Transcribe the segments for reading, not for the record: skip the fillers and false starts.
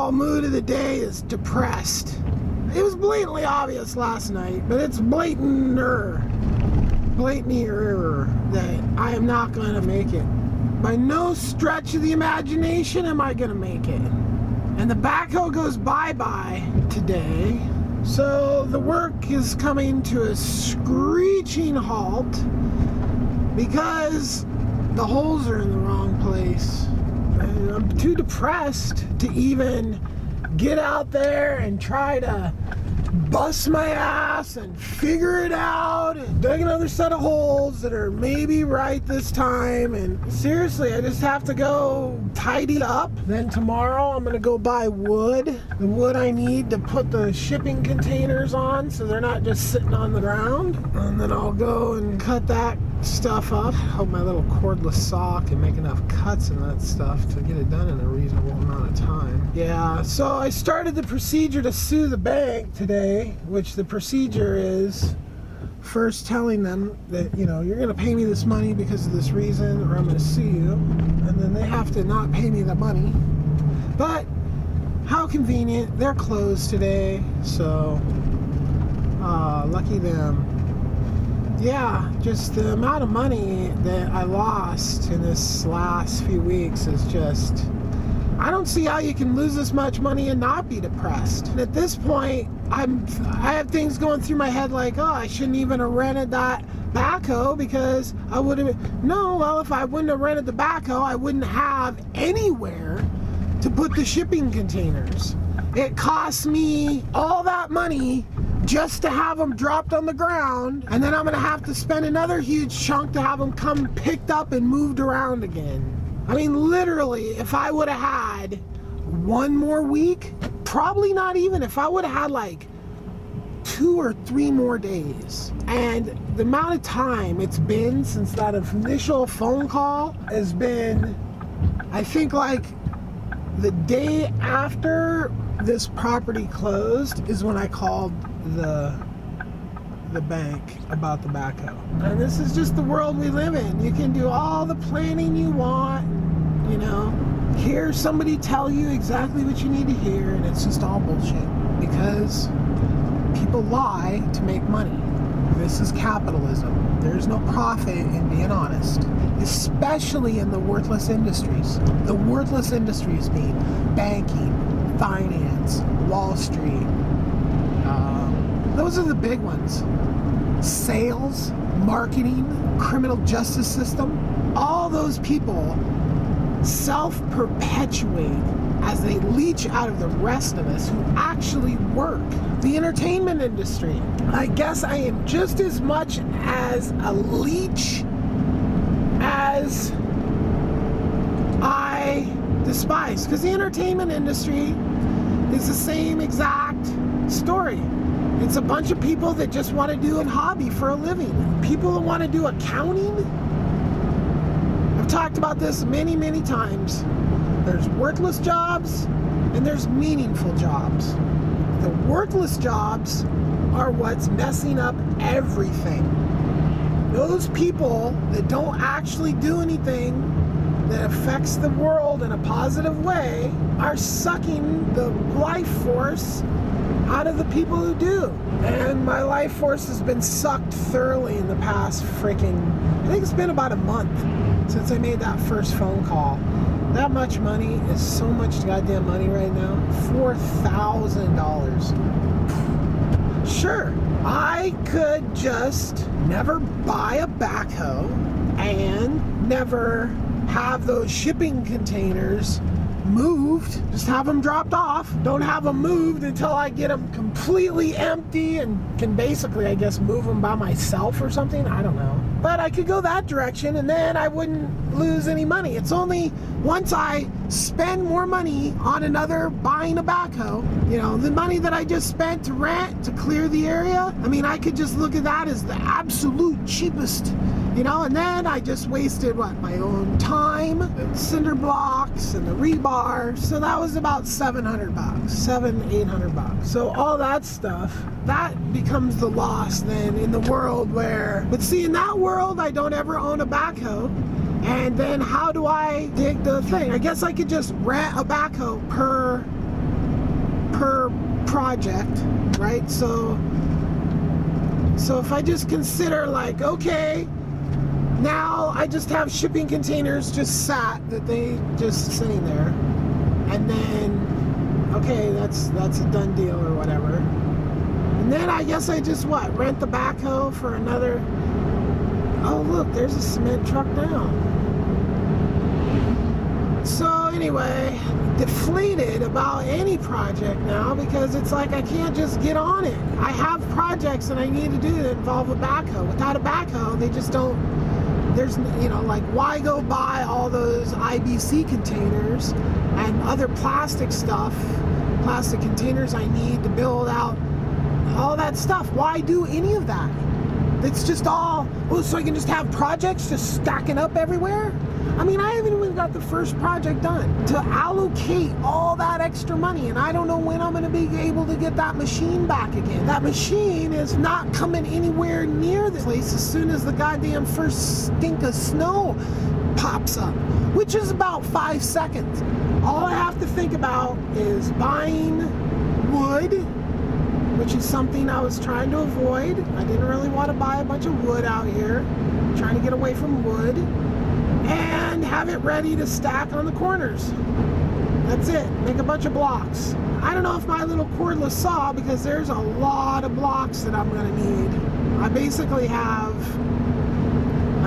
overall mood of the day is depressed. It was blatantly obvious last night, but it's blatantly that I am not going to make it. By no stretch of the imagination am I going to make it. And the backhoe goes bye-bye today. So the work is coming to a screeching halt because the holes are in the wrong place. And I'm too depressed to even get out there and try to bust my ass and figure it out and dig another set of holes that are maybe right this time. And seriously, I just have to go tidy up. Then tomorrow I'm gonna go buy wood, the wood I need to put the shipping containers on so they're not just sitting on the ground. And then I'll go and cut that stuff up. Hope my little cordless saw can make enough cuts in that stuff to get it done in a reasonable amount of time. Yeah, so I started the procedure to sue the bank today, which the procedure is first telling them that, you know, you're going to pay me this money because of this reason, or I'm going to sue you, and then they have to not pay me the money. But how convenient, they're closed today, so lucky them. Yeah, just the amount of money that I lost in this last few weeks is just, I don't see how you can lose this much money and not be depressed. And at this point, I have things going through my head like, oh, I shouldn't even have rented that backhoe because I would have, no, well, if I wouldn't have rented the backhoe, I wouldn't have anywhere to put the shipping containers. It cost me all that money just to have them dropped on the ground, and then I'm gonna have to spend another huge chunk to have them come picked up and moved around again. I mean, literally, if I would have had one more week, probably not even, if I would have had like 2 or 3 more days. And the amount of time it's been since that initial phone call has been, I think, like the day after this property closed is when I called the bank about the backhoe. And this is just the world we live in. You can do all the planning you want, you know, hear somebody tell you exactly what you need to hear, and it's just all bullshit because people lie to make money. This is capitalism. There's no profit in being honest, especially in the worthless industries. The worthless industries being banking, finance, Wall Street. Those are the big ones. Sales, marketing, criminal justice system. All those people self-perpetuate as they leech out of the rest of us who actually work. The entertainment industry. I guess I am just as much as a leech as I despise. Because the entertainment industry is the same exact story. It's a bunch of people that just want to do a hobby for a living. People that want to do accounting. I've talked about this many, many times. There's worthless jobs and there's meaningful jobs. The worthless jobs are what's messing up everything. Those people that don't actually do anything that affects the world in a positive way are sucking the life force out of the people who do. And my life force has been sucked thoroughly in the past freaking, I think it's been about a month since I made that first phone call. That much money is so much goddamn money right now. $4,000. Sure, I could just never buy a backhoe and never have those shipping containers moved, just have them dropped off, don't have them moved until I get them completely empty and can basically, I guess, move them by myself or something. I don't know. But I could go that direction and then I wouldn't lose any money. It's only once I spend more money on another buying a backhoe, you know, the money that I just spent to rent, to clear the area, I mean, I could just look at that as the absolute cheapest, you know, and then I just wasted, what, my own time, and cinder blocks, and the rebar, so that was about $700, $800. So all that stuff, that becomes the loss then in the world where, but see, in that world, I don't ever own a backhoe, and then how do I dig the thing? I guess I could just rent a backhoe per per project, right? So if I just consider like, okay, now I just have shipping containers just sat, that they just sitting there, and then, okay, that's a done deal or whatever. And then I guess I just rent the backhoe for another. Oh look, there's a cement truck now. So anyway, deflated about any project now, because it's like I can't just get on it. I have projects that I need to do that involve a backhoe. Without a backhoe, they just don't, there's, like, why go buy all those IBC containers and other plastic stuff, plastic containers I need to build out all that stuff? Why do any of that? It's just all, so I can just have projects just stacking up everywhere? I mean, I haven't even got the first project done. To allocate all that extra money, and I don't know when I'm going to be able to get that machine back again. That machine is not coming anywhere near this place as soon as the goddamn first stink of snow pops up, which is about 5 seconds. All I have to think about is buying wood, which is something I was trying to avoid. I didn't really want to buy a bunch of wood out here. I'm trying to get away from wood. And have it ready to stack on the corners. That's it. Make a bunch of blocks. I don't know if my little cordless saw, because there's a lot of blocks that I'm going to need. I basically have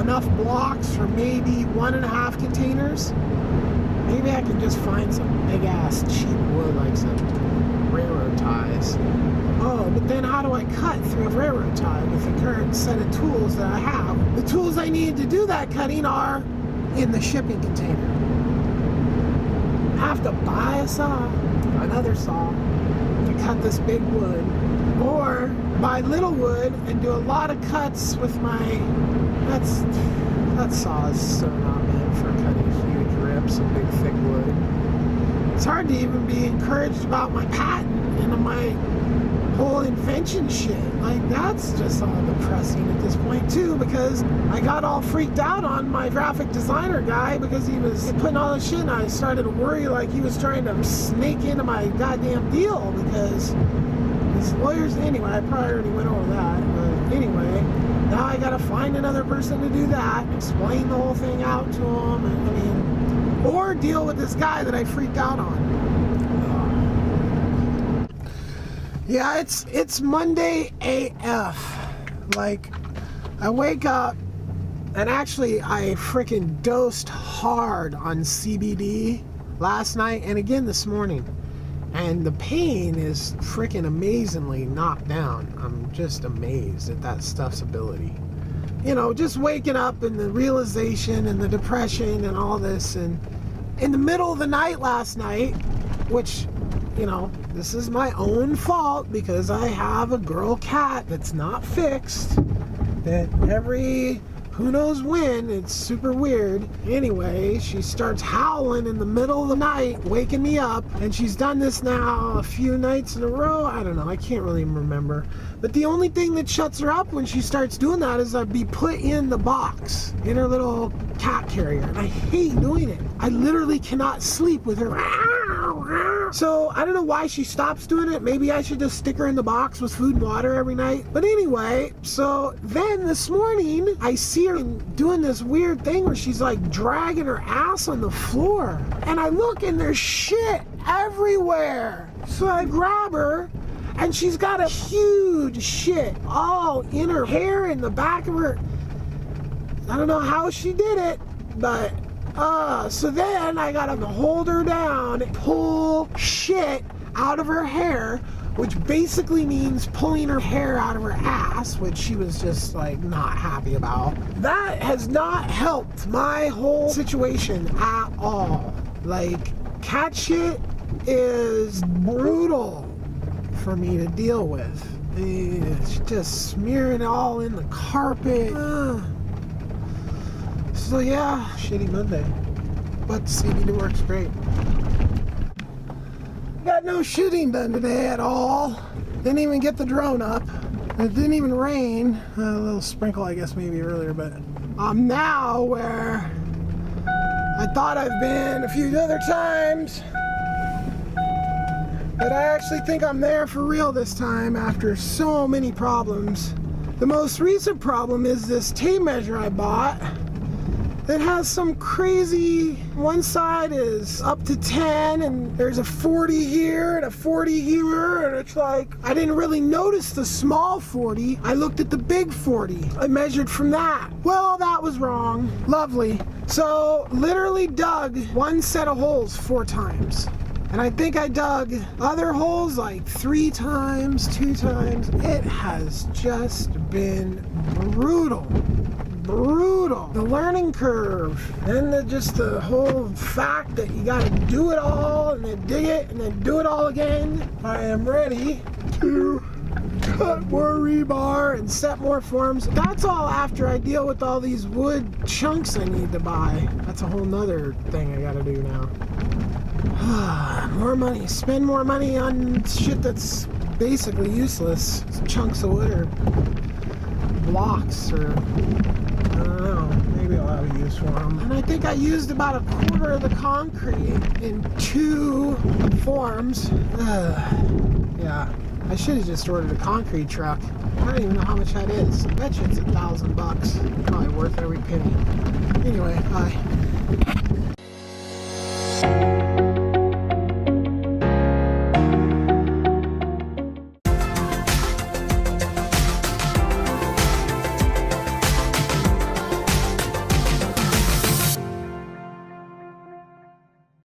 enough blocks for maybe 1.5 containers. Maybe I can just find some big ass cheap wood, like some railroad ties. Oh, but then how do I cut through a railroad tie with the current set of tools that I have? The tools I need to do that cutting are in the shipping container. I have to buy a saw, another saw, to cut this big wood, or buy little wood and do a lot of cuts with my, that saw is so not meant for cutting huge rips of big thick wood. It's hard to even be encouraged about my patent and my whole invention shit. Like, that's just all depressing at this point too, because I got all freaked out on my graphic designer guy because he was putting all this shit, and I started to worry like he was trying to snake into my goddamn deal, because these lawyers, anyway, I probably already went over that, but anyway, now I gotta find another person to do that, explain the whole thing out to him, and, I mean, or deal with this guy that I freaked out on. Yeah, it's Monday AF. Like, I wake up, and actually I freaking dosed hard on CBD last night and again this morning. And the pain is freaking amazingly knocked down. I'm just amazed at that stuff's ability. Just waking up and the realization and the depression and all this. And in the middle of the night last night, which, this is my own fault because I have a girl cat that's not fixed, that every who knows when, it's super weird. Anyway, she starts howling in the middle of the night, waking me up, and she's done this now a few nights in a row. I don't know, I can't really remember. But the only thing that shuts her up when she starts doing that is I'd be put in the box, in her little cat carrier, and I hate doing it. I literally cannot sleep with her. So I don't know why she stops doing it. Maybe I should just stick her in the box with food and water every night. But anyway, so then this morning I see her doing this weird thing where she's like dragging her ass on the floor. And I look and there's shit everywhere. So I grab her and she's got a huge shit all in her hair, in the back of her. I don't know how she did it, but so then I gotta hold her down, pull shit out of her hair, which basically means pulling her hair out of her ass, which she was just like not happy about. That has not helped my whole situation at all. Like, cat shit is brutal for me to deal with. It's just smearing all in the carpet. So yeah, shitty Monday, but the CBD works great. Got no shooting done today at all. Didn't even get the drone up. It didn't even rain. A little sprinkle, I guess, maybe earlier, but I'm now where I thought I've been a few other times. But I actually think I'm there for real this time after so many problems. The most recent problem is this tape measure I bought. It has some crazy, one side is up to 10 and there's a 40 here and a 40 here, and it's like, I didn't really notice the small 40. I looked at the big 40. I measured from that. Well, that was wrong. Lovely. So literally dug one set of holes 4 times. And I think I dug other holes like 3 times, 2 times. It has just been brutal. Brutal. The learning curve, and just the whole fact that you gotta do it all and then dig it and then do it all again. I am ready to cut more rebar and set more forms. That's all after I deal with all these wood chunks I need to buy. That's a whole nother thing I gotta do now. More money. Spend more money on shit that's basically useless. Chunks of wood or blocks, or I don't know, maybe I'll have a use for them. And I think I used about a quarter of the concrete in 2 forms. Yeah, I should have just ordered a concrete truck. I don't even know how much that is. I bet you it's $1,000. Probably worth every penny. Anyway, bye.